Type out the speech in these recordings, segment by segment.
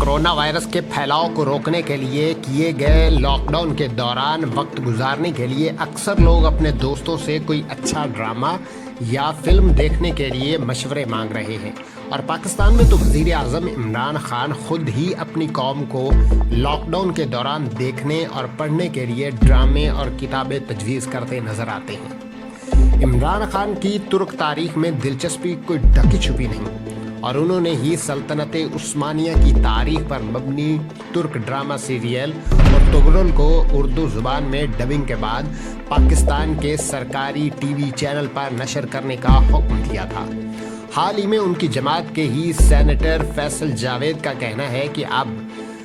Corona virus के फैलाव को रोकने के लिए किए गए लॉकडाउन के दौरान वक्त गुजारने के लिए अक्सर लोग अपने दोस्तों से कोई अच्छा ड्रामा या फिल्म देखने के लिए मशवरे मांग रहे हैं। और पाकिस्तान में तो वज़ीर आज़म इमरान खान खुद ही अपनी कौम को लॉकडाउन के दौरान देखने और पढ़ने के लिए ड्रामे और किताबें तजवीज़ करते नज़र आते हैं। इमरान खान की तुर्क तारीख में दिलचस्पी कोई ढकी छुपी नहीं और उन्होंने ही सल्तनत उस्मानिया की तारीख पर मबनी तुर्क ड्रामा सीरियल और तुगरुल को उर्दू ज़ुबान में डबिंग के बाद पाकिस्तान के सरकारी टीवी चैनल पर नशर करने का हुक्म दिया था। हाल ही में उनकी जमात के ही सेनेटर फैसल जावेद का कहना है कि अब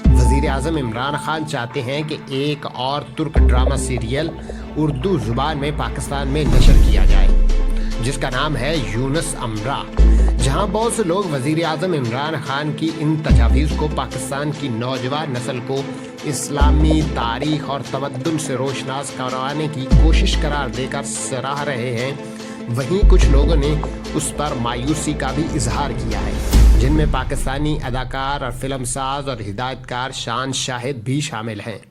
वज़ीर आज़म इमरान खान चाहते हैं कि एक और तुर्क ड्रामा सीरियल उर्दू ज़ुबान में पाकिस्तान में नशर किया जाए जिसका नाम है यूनुस अमरा, जहां बहुत से लोग वज़ीर आज़म इमरान खान की इन तजावीज़ को पाकिस्तान की नौजवान नस्ल को इस्लामी तारीख और तमद्दुन से रोशनास करवाने की कोशिश करार देकर सराह रहे हैं। वहीं कुछ लोगों ने उस पर मायूसी का भी इजहार किया है, जिनमें पाकिस्तानी अदाकार और फिल्मसाज और हिदायतकार शान शाहिद भी शामिल हैं।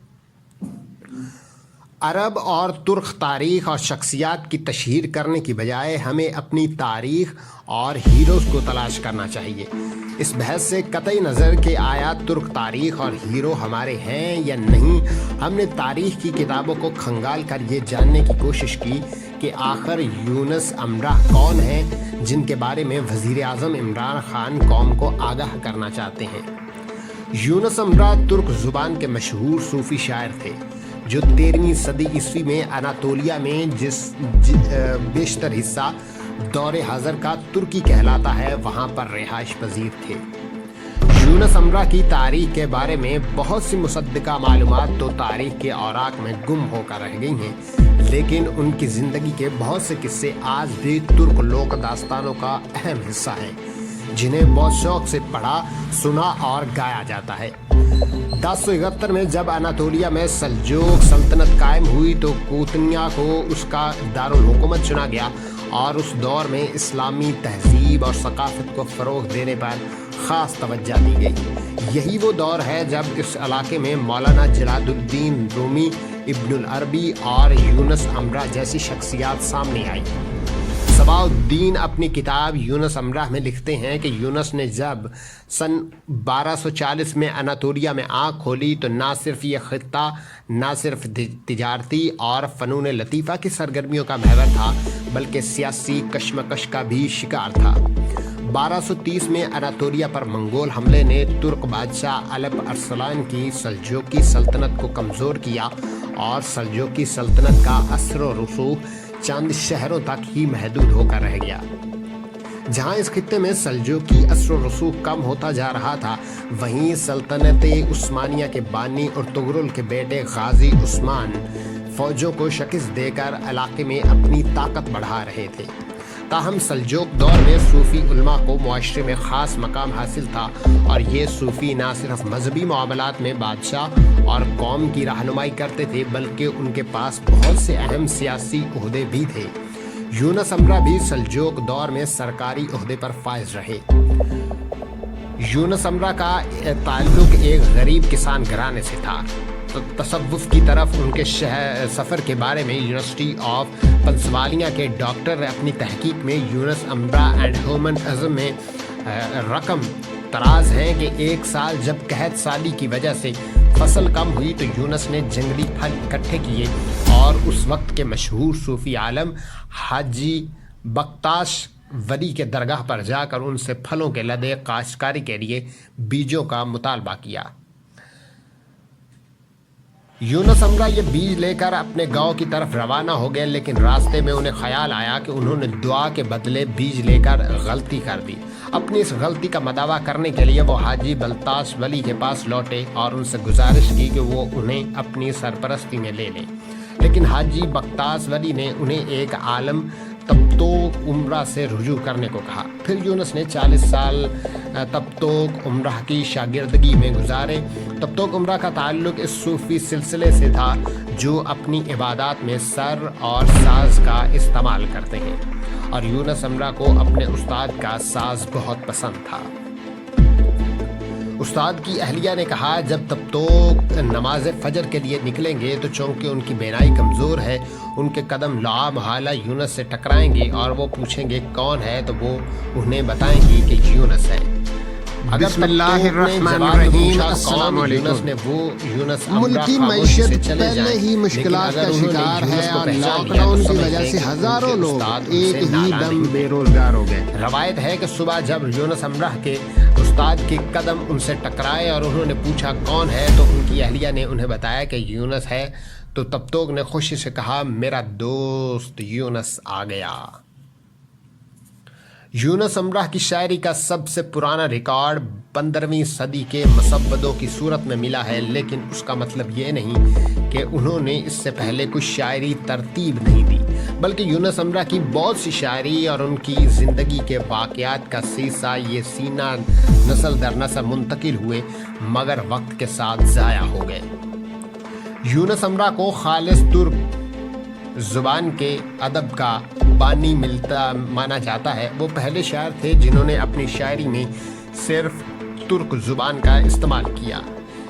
अरब और तुर्क तारीख़ और शख्सियात की तशहीर करने की बजाय हमें अपनी तारीख़ और हीरोज़ को तलाश करना चाहिए। इस बहस से कतई नज़र के आया तुर्क तारीख़ और हीरो हमारे हैं या नहीं, हमने तारीख़ की किताबों को खंगाल कर ये जानने की कोशिश की कि आखिर यूनुस अमरा कौन है जिनके बारे में वज़ीर आज़म इमरान खान कौम को आगाह करना चाहते हैं। यूनुस अमरा तुर्क ज़ुबान के मशहूर सूफ़ी शायर थे जो 13वीं सदी ईस्वी में अनातोलिया में बेशतर हिस्सा दौरे हाज़र का तुर्की कहलाता है वहाँ पर रिहाइश पजीर थे। यूनुस अमरा की तारीख के बारे में बहुत सी मुसद्दिका मालूमात तो तारीख के औराक में गुम होकर रह गई हैं, लेकिन उनकी ज़िंदगी के बहुत से किस्से आज भी तुर्क लोक दास्तानों का अहम हिस्सा हैं जिन्हें बहुत शौक से पढ़ा, सुना और गाया जाता है। 1071 में जब अनातोलिया में सल्जूक सल्तनत कायम हुई तो कुतनिया को उसका दारुल हुकूमत चुना गया और उस दौर में इस्लामी तहजीब और सकाफत को फ़रोग़ देने पर ख़ास तवज्जो दी गई। यही वो दौर है जब इस इलाके में मौलाना जलालुद्दीन रूमी, इब्नुल अरबी और यूनुस अमरा जैसी शख्सियात सामने आई। सबाउद्दीन अपनी किताब यूनुस अमरा में लिखते हैं कि यूनुस ने जब सन 1240 में अनातोलिया में आँख खोली तो ना सिर्फ ये ख़ित्ता ना सिर्फ तिजारती और फ़नून लतीफ़ा की सरगर्मियों का महवर था बल्कि सियासी कशमकश का भी शिकार था। 1230 में अनातोलिया पर मंगोल हमले ने तुर्क बादशाह अलप अरसलान की सल्जूकी सल्तनत को कमज़ोर किया और सल्जूकी सल्तनत का असर व रसूख चंद शहरों तक ही महदूद होकर रह गया। जहां इस खित्ते में सल्जूकी असर व रसूख कम होता जा रहा था, वहीं सल्तनत उस्मानिया के बानी और तुगरुल के बेटे गाजी उस्मान फौजों को शिकस्त देकर इलाके में अपनी ताकत बढ़ा रहे थे। ताहम सल्जूक दौर में सूफ़ी उलमा को मुआशरे में ख़ास मकाम हासिल था और ये सूफ़ी ना सिर्फ मजहबी मामलात में बादशाह और कौम की रहनुमाई करते थे बल्कि उनके पास बहुत से अहम सियासी ओहदे भी थे। यूनुस अमरा भी सल्जूक दौर में सरकारी ओहदे पर फाइज रहे। यूनुस अमरा का ताल्लुक एक गरीब किसान घराने से था। तसव्वुफ़ की तरफ उनके सफ़र के बारे में यूनिवर्सिटी ऑफ पेंसिल्वेनिया के डॉक्टर ने अपनी तहकीक में यूनुस अमरा एंड ह्यूमन अज़म में रकम तराज हैं कि एक साल जब कहत साली की वजह से फसल कम हुई तो यूनुस ने जंगली फल इकट्ठे किए और उस वक्त के मशहूर सूफ़ी आलम हाजी बख्ताश वली के दरगाह पर जाकर उनसे फलों के लदे काश्तकारी के लिए बीजों का मुतालबा किया। यूनुस अमरा ये बीज लेकर अपने गांव की तरफ रवाना हो गए, लेकिन रास्ते में उन्हें ख्याल आया कि उन्होंने दुआ के बदले बीज लेकर गलती कर दी। अपनी इस गलती का मदावा करने के लिए वो हाजी बल्ताश वली के पास लौटे और उनसे गुजारिश की कि वो उन्हें अपनी सरपरस्ती में ले लें, लेकिन हाजी बख्ताश वली ने उन्हें एक आलम तब्तोक उम्रा से रुजू करने को कहा। फिर यूनुस ने 40 साल तब्तोक उम्रा की शागिर्दगी में गुजारे। तब्तोक उम्रा का ताल्लुक इस सूफ़ी सिलसिले से था जो अपनी इबादत में सर और साज का इस्तेमाल करते हैं और यूनुस अमरा को अपने उस्ताद का साज बहुत पसंद था। استاد کی اہلیہ نے کہا جب تب تو نماز فجر کے لیے نکلیں گے تو چونکہ ان کی بینائی کمزور ہے ان کے قدم لا محالہ یونس سے ٹکرائیں گے اور وہ پوچھیں گے کون ہے تو وہ انہیں بتائیں گے کہ یونس ہے۔ بسم اللہ الرحمن الرحیم۔ السلام علیکم۔ ملکی معیشت پہلے ہی مشکلات کا شکار ہے اور لاک ڈاؤن کی وجہ سے ہزاروں لوگ ایک ہی دم بے روزگار ہو گئے۔ روایت ہے کہ صبح جب یونس امرہ کے استاد کے قدم ان سے ٹکرائے اور انہوں نے پوچھا کون ہے تو ان کی اہلیہ نے انہیں بتایا کہ یونس ہے، تو تبتوک نے خوشی سے کہا میرا دوست یونس آ گیا۔ یونس امرہ کی شاعری کا سب سے پرانا ریکارڈ 15ویں صدی کے مسودوں کی صورت میں ملا ہے، لیکن اس کا مطلب یہ نہیں کہ انہوں نے اس سے پہلے کوئی شاعری ترتیب نہیں دی، بلکہ یونس امرہ کی بہت سی شاعری اور ان کی زندگی کے واقعات کا سلسلہ یہ سینہ نسل در نسل منتقل ہوئے مگر وقت کے ساتھ ضائع ہو گئے۔ یونس امرہ کو خالص ترک زبان کے ادب کا بانی مانا جاتا ہے۔ وہ پہلے شاعر تھے جنہوں نے اپنی شاعری میں صرف ترک زبان کا استعمال کیا۔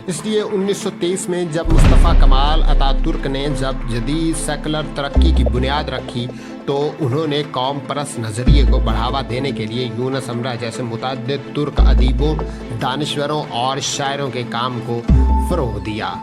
اس لیے 1923 میں جب مصطفیٰ کمال اتا ترک نے جب جدید سیکولر ترقی کی بنیاد رکھی تو انہوں نے قوم پرست نظریے کو بڑھاوا دینے کے لیے یونس امرہ جیسے متعدد ترک ادیبوں، دانشوروں اور شاعروں کے کام کو فروغ دیا۔